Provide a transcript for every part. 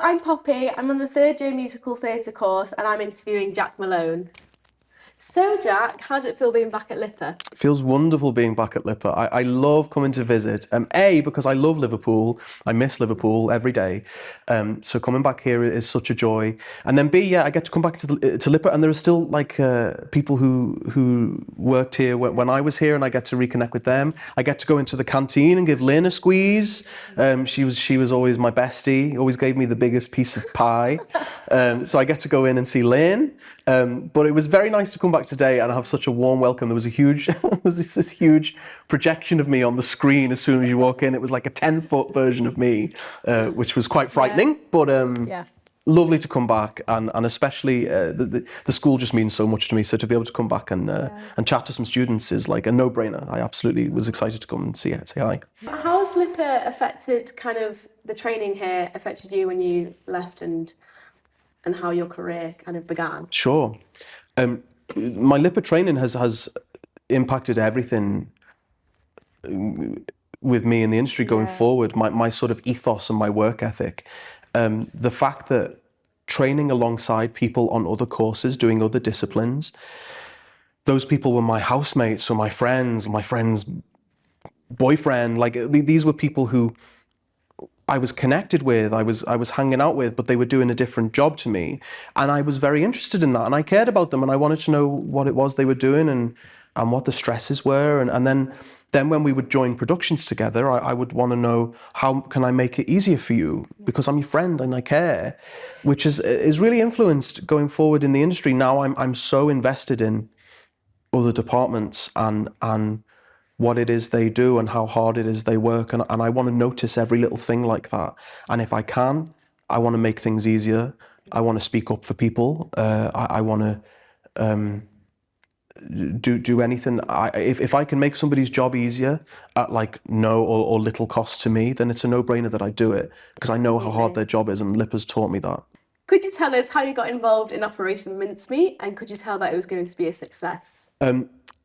I'm Poppy, I'm on the third year musical theatre course and I'm interviewing Jak Malone. So Jack, how does it feel being back at LIPA? It feels wonderful being back at LIPA. I love coming to visit. A, because I love Liverpool. I miss Liverpool every day. So coming back here is such a joy. And then B, yeah, I get to come back to LIPA, and there are still like people who worked here when I was here, and I get to reconnect with them. I get to go into the canteen and give Lynn a squeeze. She was always my bestie. Always gave me the biggest piece of pie. So I get to go in and see Lynn. But it was very nice to come back today and have such a warm welcome. There was this huge projection of me on the screen as soon as you walk in. It was like a 10-foot version of me, which was quite frightening, but lovely to come back. And especially the school just means so much to me. So to be able to come back and chat to some students is like a no-brainer. I absolutely was excited to come and say hi. How has LIPA affected kind of the training here, affected you when you left and how your career kind of began? Sure. My LIPA training has impacted everything with me in the industry going forward. My sort of ethos and my work ethic. The fact that training alongside people on other courses, doing other disciplines, those people were my housemates or my friend's boyfriend. Like these were people who I was connected with, I was hanging out with, but they were doing a different job to me. And I was very interested in that, and I cared about them, and I wanted to know what it was they were doing and what the stresses were. And then when we would join productions together, I would want to know, how can I make it easier for you? Because I'm your friend and I care, which is really influenced going forward in the industry. Now I'm so invested in other departments and what it is they do and how hard it is they work. And I want to notice every little thing like that. And if I can, I want to make things easier. I want to speak up for people. I want to do anything. If I can make somebody's job easier at like no or little cost to me, then it's a no-brainer that I do it, because I know how hard their job is, and LIPA's taught me that. Could you tell us how you got involved in Operation Mincemeat, and could you tell that it was going to be a success?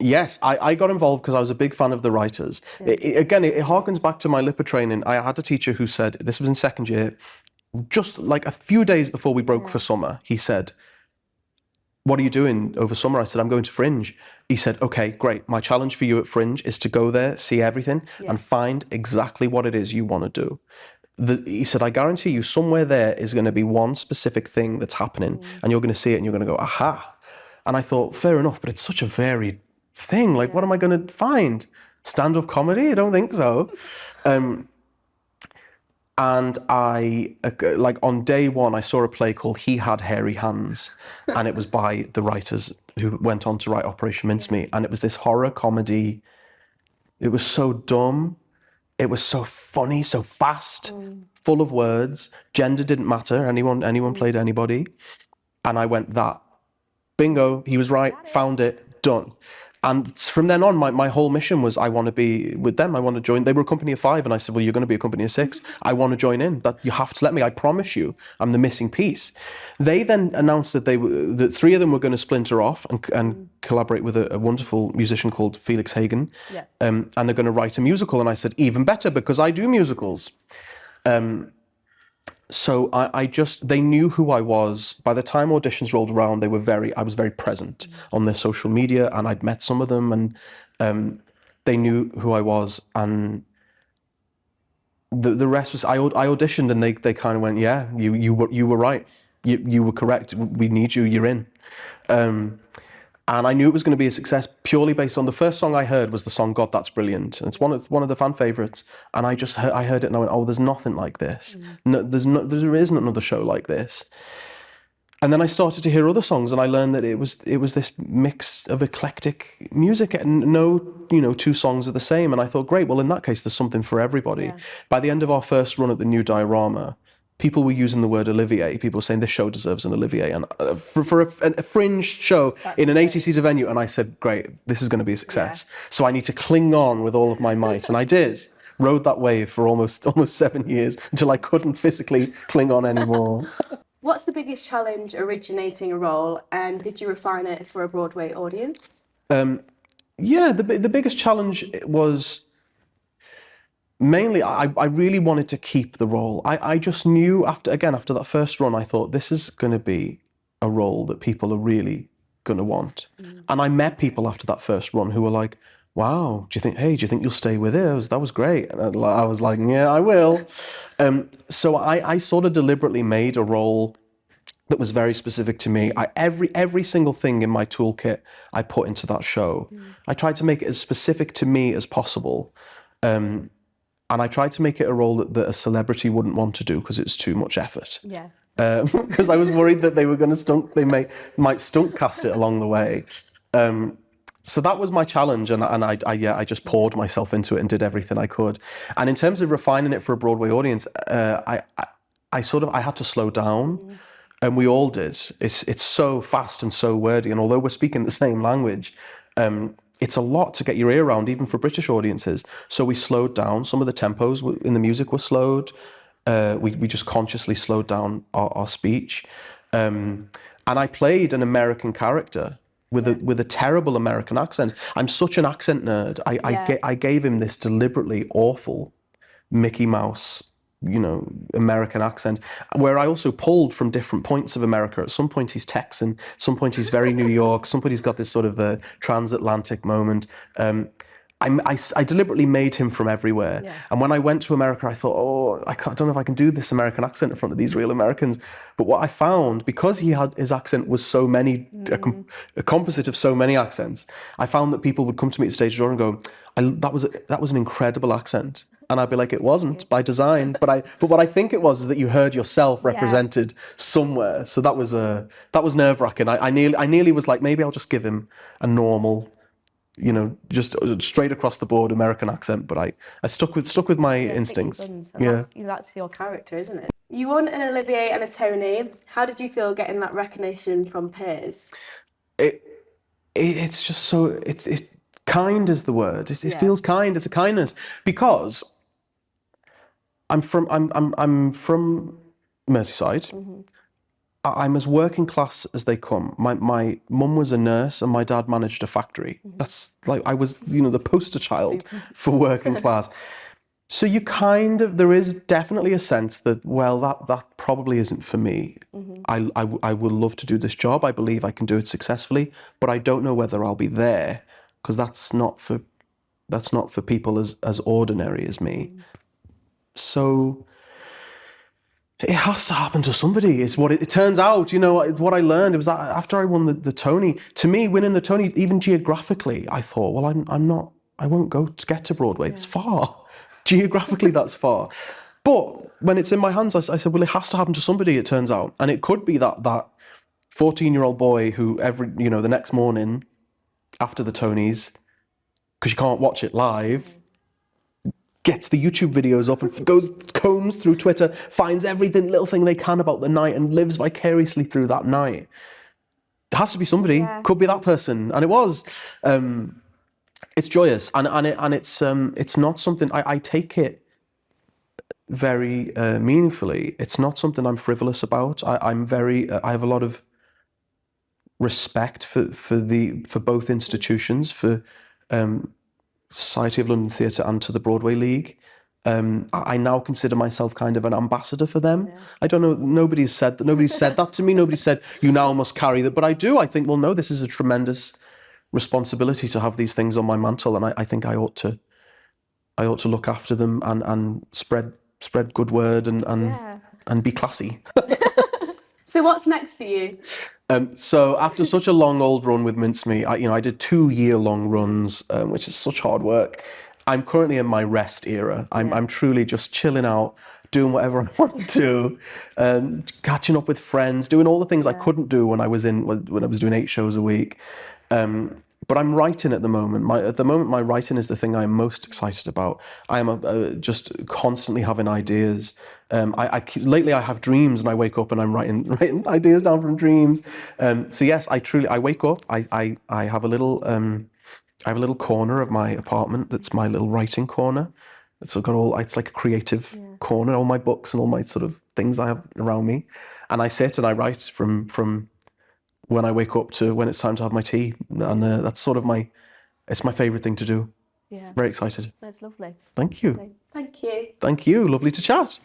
Yes, I got involved because I was a big fan of the writers. Again, it harkens back to my LIPA training. I had a teacher who said, this was in second year, just like a few days before we broke for summer, he said, "What are you doing over summer?" I said, "I'm going to Fringe." He said, "Okay, great. My challenge for you at Fringe is to go there, see everything, and find exactly what it is you want to do." He said, "I guarantee you somewhere there is going to be one specific thing that's happening, and you're going to see it and you're going to go, aha." And I thought, fair enough, but it's such a varied thing. Like, what am I going to find? Stand-up comedy? I don't think so. And I, like on day one, I saw a play called He Had Hairy Hands, and it was by the writers who went on to write Operation Mincemeat. And it was this horror comedy. It was so dumb. It was so funny, so fast, full of words. Gender didn't matter. Anyone played anybody. And I went, that. Bingo, he was right, found it, done. And from then on, my whole mission was, I want to be with them. I want to join. They were a company of 5, and I said, well, you're going to be a company of 6. I want to join in. But you have to let me. I promise you, I'm the missing piece. They then announced that that 3 of them were going to splinter off and collaborate with a wonderful musician called Felix Hagen. Yeah. And they're going to write a musical. And I said, even better, because I do musicals. So they knew who I was. By the time auditions rolled around, I was very present on their social media, and I'd met some of them, and they knew who I was. And the rest was, I auditioned, and they kind of went, yeah, you were right. You were correct. We need you. You're in. And I knew it was going to be a success purely based on the first song I heard was the song "God That's Brilliant," and it's one of the fan favorites. And I heard it and I went, oh, there's nothing like this. No, there isn't another show like this. And then I started to hear other songs, and I learned that it was this mix of eclectic music, and no 2 songs are the same. And I thought, great, well, in that case, there's something for everybody. Yeah. By the end of our first run at the new diorama, people were using the word Olivier. People were saying this show deserves an Olivier, and for a fringe show in an 80-seater venue. And I said, great, this is going to be a success. Yeah. So I need to cling on with all of my might, and I did. Rode that wave for almost 7 years until I couldn't physically cling on anymore. What's the biggest challenge originating a role, and did you refine it for a Broadway audience? Yeah, the biggest challenge was mainly, I really wanted to keep the role. I just knew after that first run, I thought this is going to be a role that people are really going to want. And I met people after that first run who were like, wow, do you think you'll stay with it? That was great. And I was like, yeah, I will. So I sort of deliberately made a role that was very specific to me. Every single thing in my toolkit I put into that show. I tried to make it as specific to me as possible. And I tried to make it a role that a celebrity wouldn't want to do because it's too much effort. Yeah. Because I was worried that they were going to might stunt cast it along the way. So that was my challenge, and I just poured myself into it and did everything I could. And in terms of refining it for a Broadway audience, I had to slow down, and we all did. It's so fast and so wordy, and although we're speaking the same language, it's a lot to get your ear around, even for British audiences. So we slowed down. Some of the tempos in the music were slowed. We just consciously slowed down our speech. And I played an American character with a terrible American accent. I'm such an accent nerd. I gave him this deliberately awful Mickey Mouse, American accent, where I also pulled from different points of America. At some point he's Texan, some point he's very New York, some point he's got this sort of transatlantic moment. I deliberately made him from everywhere. Yeah. And when I went to America, I thought, I don't know if I can do this American accent in front of these real Americans. But what I found, because his accent was so many, a composite of so many accents, I found that people would come to me at stage door and go, that was an incredible accent. And I'd be like, it wasn't by design, but what I think it was is that you heard yourself represented somewhere. So that was nerve-wracking. I nearly was like, maybe I'll just give him a normal, just straight across the board American accent, but I stuck with my instincts. That's your character, isn't it? You won an Olivier and a Tony. How did you feel getting that recognition from peers? It's just so kind is the word. It feels kind. It's a kindness because I'm from Merseyside. Mm-hmm. I'm as working class as they come. My mum was a nurse and my dad managed a factory. Mm-hmm. That's like, I was, the poster child for working class. So there is definitely a sense that, well, that probably isn't for me. Mm-hmm. I would love to do this job. I believe I can do it successfully, but I don't know whether I'll be there because that's not for people as ordinary as me. Mm-hmm. So it has to happen to somebody. It's what it turns out. It's what I learned. It was after I won the Tony. To me, winning the Tony, even geographically, I thought, well, I won't go to get to Broadway. Yeah. It's far. Geographically, that's far. But when it's in my hands, I said, well, it has to happen to somebody. It turns out, and it could be that 14-year-old boy who the next morning after the Tonys, because you can't watch it live. Gets the YouTube videos up and combs through Twitter, finds little thing they can about the night and lives vicariously through that night. There has to be somebody. Yeah. Could be that person, and it was. It's joyous, and it's not something I take it very meaningfully. It's not something I'm frivolous about. I have a lot of respect for both institutions, for Society of London Theatre and to the Broadway League. I now consider myself kind of an ambassador for them. Yeah. I don't know, nobody's said that to me. Nobody said, you now must carry that. But I do. I think, well, no, this is a tremendous responsibility to have these things on my mantle. And I think I ought to look after them and spread good word and be classy. So what's next for you? So after such a long old run with Mincemeat, I did 2-year-long runs, which is such hard work. I'm currently in my rest era. I'm truly just chilling out, doing whatever I want to do, catching up with friends, doing all the things I couldn't do when I was doing 8 shows a week. But I'm writing at the moment. My writing is the thing I'm most excited about. I am just constantly having ideas. Lately I have dreams and I wake up and I'm writing ideas down from dreams. So yes, I wake up. I have a little corner of my apartment that's my little writing corner. It's like a creative corner. All my books and all my sort of things I have around me, and I sit and I write from when I wake up to when it's time to have my tea, and that's sort of it's my favourite thing to do. Yeah. Very excited. That's lovely. Thank you. Thank you. Thank you. Lovely to chat.